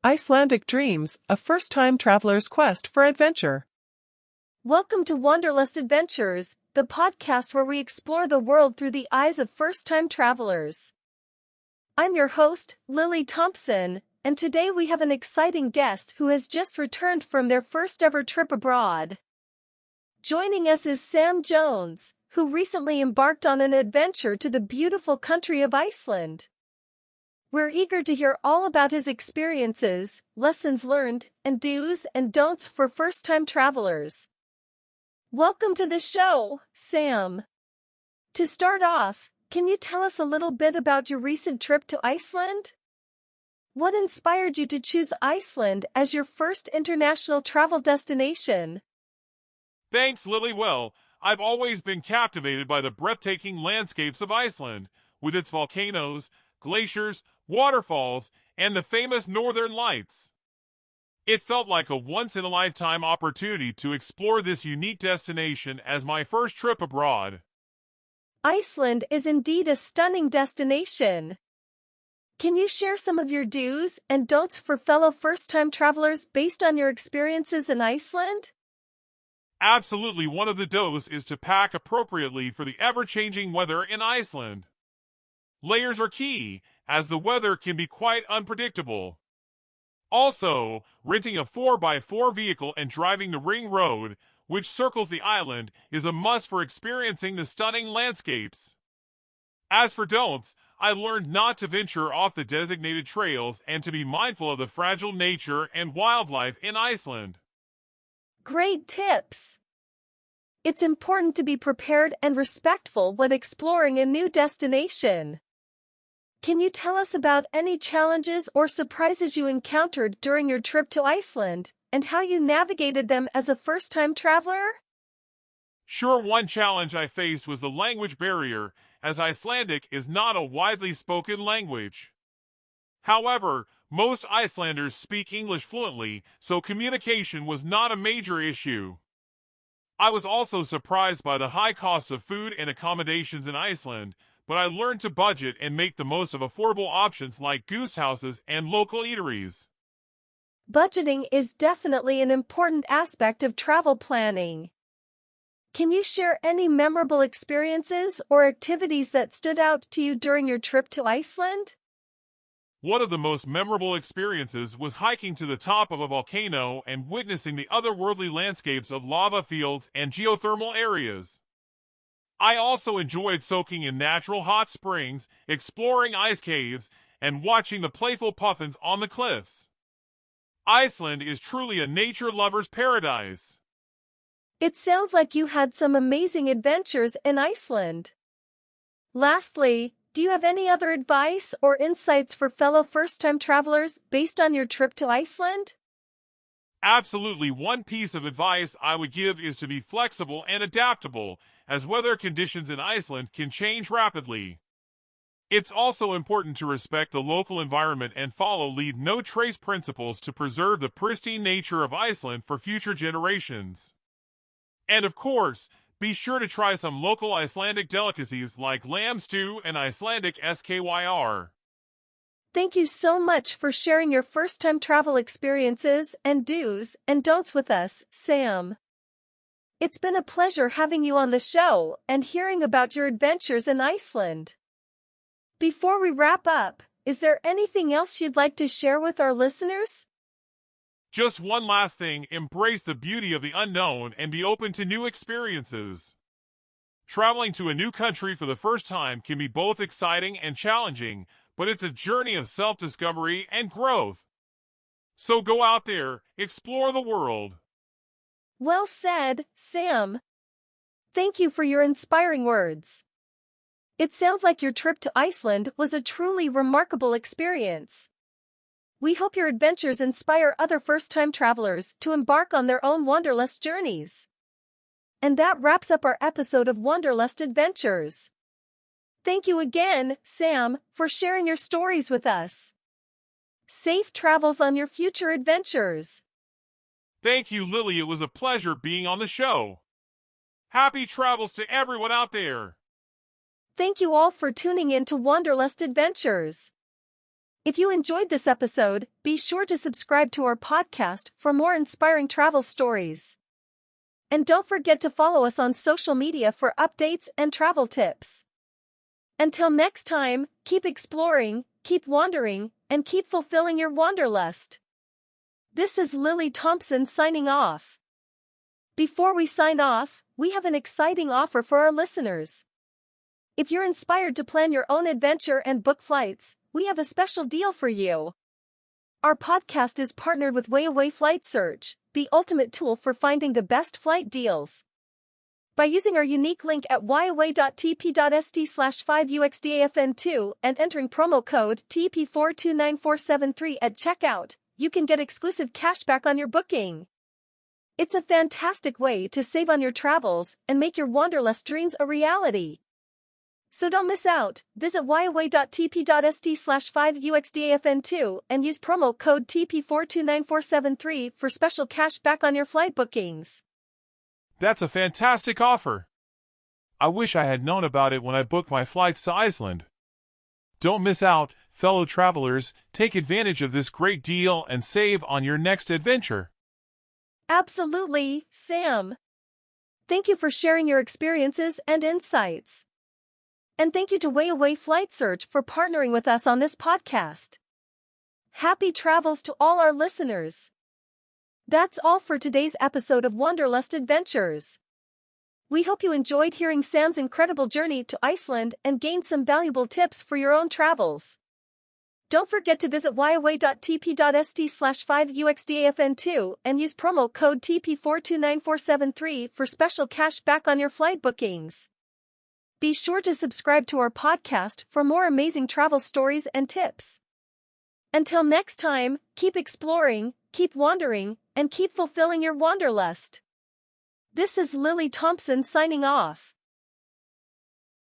Icelandic Dreams, a first-time traveler's quest for adventure. Welcome to Wanderlust Adventures, the podcast where we explore the world through the eyes of first-time travelers. I'm your host, Lily Thompson, and today we have an exciting guest who has just returned from their first-ever trip abroad. Joining us is Sam Jones, who recently embarked on an adventure to the beautiful country of Iceland. We're eager to hear all about his experiences, lessons learned, and do's and don'ts for first-time travelers. Welcome to the show, Sam. To start off, can you tell us a little bit about your recent trip to Iceland? What inspired you to choose Iceland as your first international travel destination? Thanks, Lily. Well, I've always been captivated by the breathtaking landscapes of Iceland, with its volcanoes, glaciers, waterfalls, and the famous Northern Lights. It felt like a once-in-a-lifetime opportunity to explore this unique destination as my first trip abroad. Iceland is indeed a stunning destination. Can you share some of your do's and don'ts for fellow first-time travelers based on your experiences in Iceland? Absolutely, one of the do's is to pack appropriately for the ever-changing weather in Iceland. Layers are key, as the weather can be quite unpredictable. Also, renting a 4x4 vehicle and driving the ring road, which circles the island, is a must for experiencing the stunning landscapes. As for don'ts, I learned not to venture off the designated trails and to be mindful of the fragile nature and wildlife in Iceland. Great tips! It's important to be prepared and respectful when exploring a new destination. Can you tell us about any challenges or surprises you encountered during your trip to Iceland, and how you navigated them as a first-time traveler? Sure, one challenge I faced was the language barrier, as Icelandic is not a widely spoken language. However, most Icelanders speak English fluently, so communication was not a major issue. I was also surprised by the high costs of food and accommodations in Iceland, but I learned to budget and make the most of affordable options like goose houses and local eateries. Budgeting is definitely an important aspect of travel planning. Can you share any memorable experiences or activities that stood out to you during your trip to Iceland? One of the most memorable experiences was hiking to the top of a volcano and witnessing the otherworldly landscapes of lava fields and geothermal areas. I also enjoyed soaking in natural hot springs, exploring ice caves, and watching the playful puffins on the cliffs. Iceland is truly a nature lover's paradise. It sounds like you had some amazing adventures in Iceland. Lastly, do you have any other advice or insights for fellow first-time travelers based on your trip to Iceland? Absolutely, one piece of advice I would give is to be flexible and adaptable, as weather conditions in Iceland can change rapidly. It's also important to respect the local environment and follow leave no trace principles to preserve the pristine nature of Iceland for future generations. And of course, be sure to try some local Icelandic delicacies like lamb stew and Icelandic skyr. Thank you so much for sharing your first-time travel experiences and do's and don'ts with us, Sam. It's been a pleasure having you on the show and hearing about your adventures in Iceland. Before we wrap up, is there anything else you'd like to share with our listeners? Just one last thing, embrace the beauty of the unknown and be open to new experiences. Traveling to a new country for the first time can be both exciting and challenging, but it's a journey of self-discovery and growth. So go out there, explore the world. Well said, Sam. Thank you for your inspiring words. It sounds like your trip to Iceland was a truly remarkable experience. We hope your adventures inspire other first-time travelers to embark on their own wanderlust journeys. And that wraps up our episode of Wanderlust Adventures. Thank you again, Sam, for sharing your stories with us. Safe travels on your future adventures. Thank you, Lily. It was a pleasure being on the show. Happy travels to everyone out there. Thank you all for tuning in to Wanderlust Adventures. If you enjoyed this episode, be sure to subscribe to our podcast for more inspiring travel stories. And don't forget to follow us on social media for updates and travel tips. Until next time, keep exploring, keep wandering, and keep fulfilling your wanderlust. This is Lily Thompson signing off. Before we sign off, we have an exciting offer for our listeners. If you're inspired to plan your own adventure and book flights, we have a special deal for you. Our podcast is partnered with WayAway Flight Search, the ultimate tool for finding the best flight deals. By using our unique link at wayaway.tp.st/5uxdafn2 and entering promo code TP429473 at checkout, you can get exclusive cashback on your booking. It's a fantastic way to save on your travels and make your wanderlust dreams a reality. So don't miss out. Visit wayaway.tp.st/5uxdafn2 and use promo code TP429473 for special cash back on your flight bookings. That's a fantastic offer. I wish I had known about it when I booked my flights to Iceland. Don't miss out, fellow travelers. Take advantage of this great deal and save on your next adventure. Absolutely, Sam. Thank you for sharing your experiences and insights. And thank you to WayAway Flight Search for partnering with us on this podcast. Happy travels to all our listeners. That's all for today's episode of Wanderlust Adventures. We hope you enjoyed hearing Sam's incredible journey to Iceland and gained some valuable tips for your own travels. Don't forget to visit wayaway.tp.st/5uxdafn2 and use promo code TP429473 for special cash back on your flight bookings. Be sure to subscribe to our podcast for more amazing travel stories and tips. Until next time, keep exploring, keep wandering, and keep fulfilling your wanderlust. This is Lily Thompson signing off.